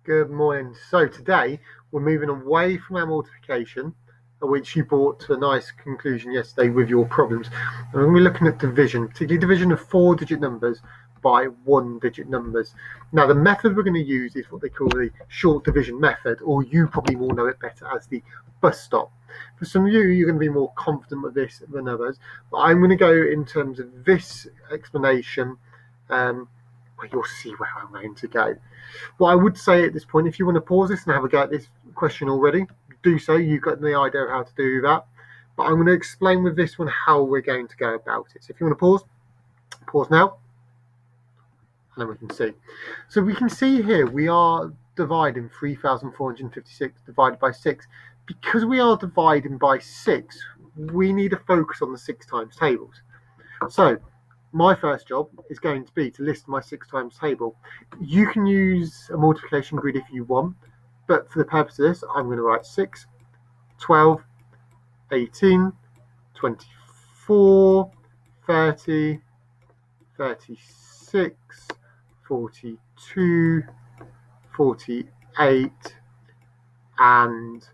Good morning. So today we're moving away from our multiplication, which you brought to a nice conclusion yesterday with your problems. And we're going to be looking at division, particularly division of 4-digit numbers by 1-digit numbers. Now the method we're going to use is what they call the short division method, or you probably will know it better as the bus stop. For some of you, you're going to be more confident with this than others, but I'm going to go in terms of this explanation. You'll see where I'm going to go. What I would say at this point, if you want to pause this and have a go at this question already, do so. You've got the idea of how to do that. But I'm going to explain with this one how we're going to go about it. So if you want to pause now, and then we can see. So we can see here we are dividing 3,456 divided by 6. Because we are dividing by 6, we need to focus on the 6 times tables. So my first job is going to be to list my 6 times table. You can use a multiplication grid if you want, but for the purpose of this, I'm going to write 6, 12, 18, 24, 30, 36, 42, 48, and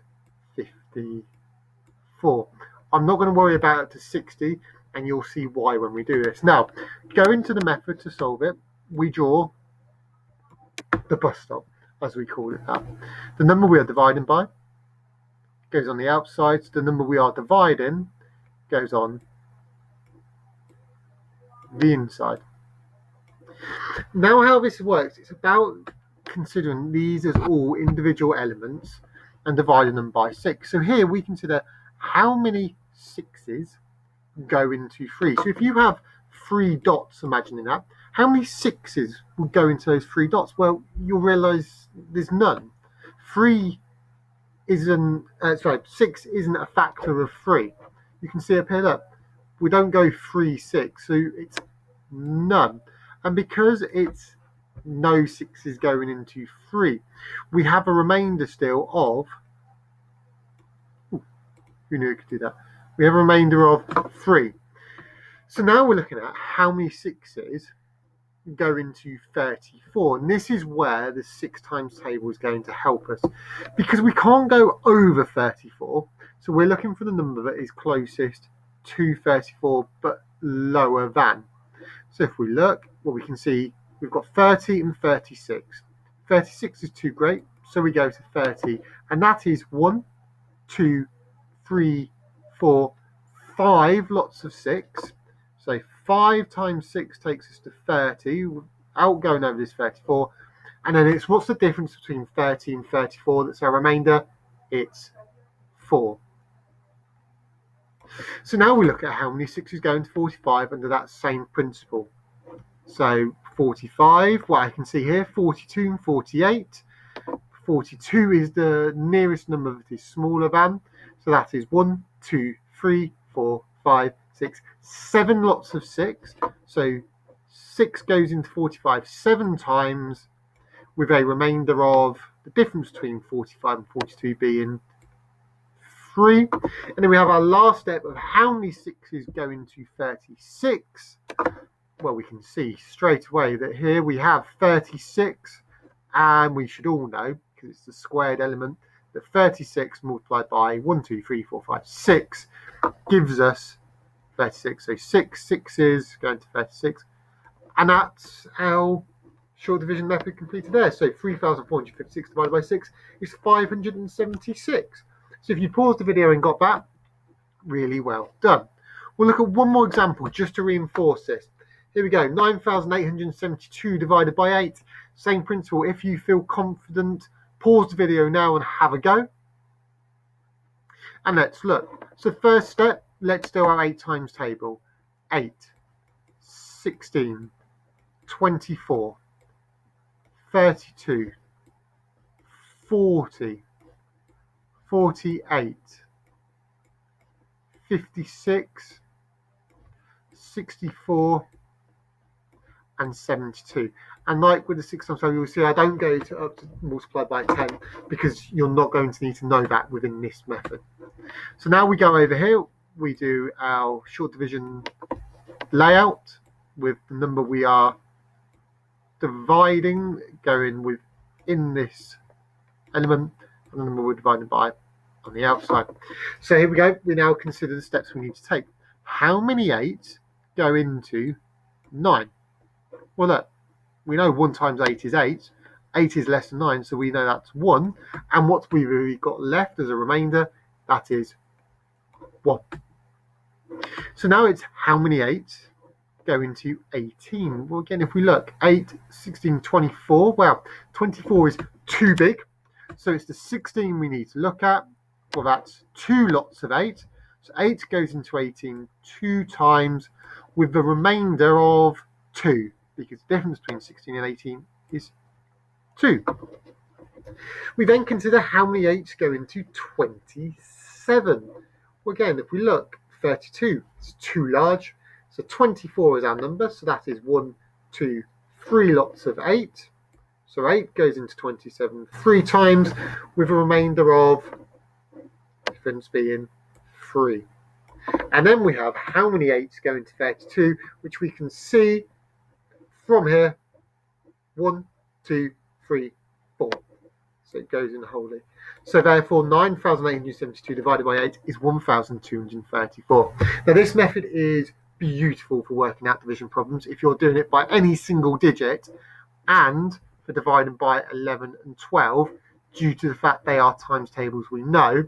54. I'm not going to worry about it to 60, and you'll see why when we do this. Now, go into the method to solve it. We draw the bus stop, as we call it that. The number we are dividing by goes on the outside. So the number we are dividing goes on the inside. Now how this works, it's about considering these as all individual elements and dividing them by 6. So here we consider how many 6s go into 3. So if you have 3 dots, imagining that, how many 6s will go into those 3 dots? Well, you'll realise there's none. 6 isn't a factor of 3. You can see up here that we don't go 3, 6, so it's none. And because it's no 6s going into 3, we have a remainder still of, who knew it could do that? We have a remainder of 3. So now we're looking at how many 6s go into 34, and this is where the 6 times table is going to help us, because we can't go over 34, so we're looking for the number that is closest to 34 but lower than. So if we look, what we can see, we've got 30 and 36. 36 is too great, so we go to 30, and that is 1, 2, 3, 4, 5 lots of 6. So 5 times 6 takes us to 30, without going over this 34. And then it's what's the difference between 30 and 34? That's our remainder. It's 4. So now we look at how many 6s go into 45 under that same principle. So 45, what I can see here, 42 and 48. 42 is the nearest number that is smaller than. So that is 1, 2, 3, 4, 5, 6, 7 lots of 6. So 6 goes into 45 7 times, with a remainder of the difference between 45 and 42 being 3. And then we have our last step of how many 6s go into 36. Well, we can see straight away that here we have 36, and we should all know, because it's the squared element, that 36 multiplied by 1, 2, 3, 4, 5, 6 gives us 36. So 6 6s going to 36. And that's our short division method completed there. So 3,456 divided by 6 is 576. So if you paused the video and got that, really well done. We'll look at one more example just to reinforce this. Here we go, 9,872 divided by 8. Same principle. If you feel confident, pause the video now and have a go. And let's look. So first step, let's do our 8 times table. 8, 16, 24, 32, 40, 48, 56, 64, and 72. And like with the 6 times table, you'll see I don't go to up to multiply by 10, because you're not going to need to know that within this method. So now we go over here, we do our short division layout with the number we are dividing, going with in this element, and the number we're dividing by on the outside. So here we go. We now consider the steps we need to take. How many 8s go into 9? Well, look, we know 1 times 8 is 8. 8 is less than 9, so we know that's 1. And what we've really got left as a remainder, that is 1. So now it's how many 8s go into 18? Well, again, if we look, 8, 16, 24. Well, 24 is too big. So it's the 16 we need to look at. Well, that's 2 lots of 8. So 8 goes into 18 2 times with the remainder of 2, because the difference between 16 and 18 is 2. We then consider how many 8s go into 27. Well, again, if we look, 32 is too large. So 24 is our number. So that is 1, 2, 3 lots of 8. So 8 goes into 27 3 times with a remainder of difference being 3. And then we have how many 8s go into 32, which we can see from here. 1, 2, 3, 4. So it goes in wholly. So therefore 9,872 divided by 8 is 1,234. Now this method is beautiful for working out division problems if you're doing it by any single digit, and for dividing by 11 and 12, due to the fact they are times tables we know.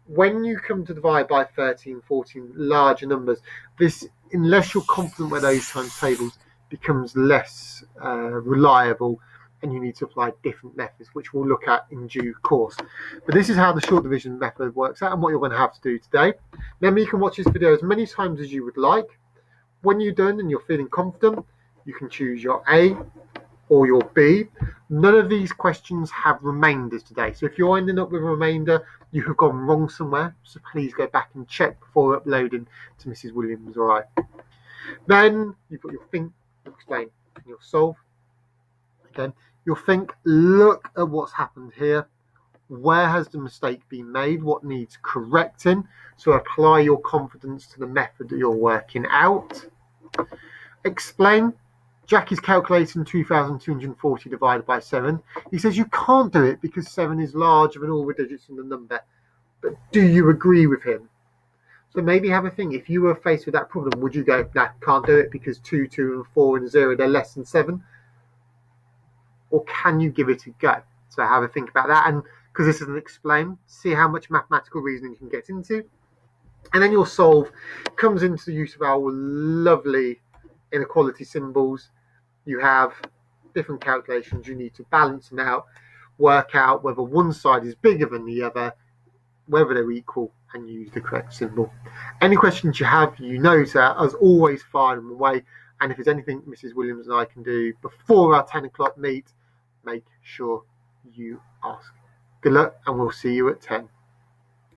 When you come to divide by 13, 14, larger numbers, this, unless you're confident with those times tables, becomes less reliable, and you need to apply different methods, which we'll look at in due course. But this is how the short division method works out and what you're going to have to do today. Remember, you can watch this video as many times as you would like. When you're done and you're feeling confident, you can choose your A or your B. None of these questions have remainders today. So if you're ending up with a remainder, you have gone wrong somewhere. So please go back and check before uploading to Mrs. Williams. All right. Then you've got your think, your explain, and your solve. Again, you'll think, look at what's happened here. Where has the mistake been made? What needs correcting? So apply your confidence to the method that you're working out. Explain. Jack is calculating 2,240 divided by 7. He says you can't do it because 7 is larger than all the digits in the number. But do you agree with him? So maybe have a think. If you were faced with that problem, would you go, nah, can't do it because 2, 2 and 4 and 0, they're less than 7? Or can you give it a go? So have a think about that. And because this isn't explained, see how much mathematical reasoning you can get into. And then your solve comes into the use of our lovely inequality symbols. You have different calculations. You need to balance them out, work out whether one side is bigger than the other, whether they're equal, and use the correct symbol. Any questions you have, you know that, as always, fire them away. And if there's anything Mrs. Williams and I can do before our 10 o'clock meet, make sure you ask. Good luck, and we'll see you at 10.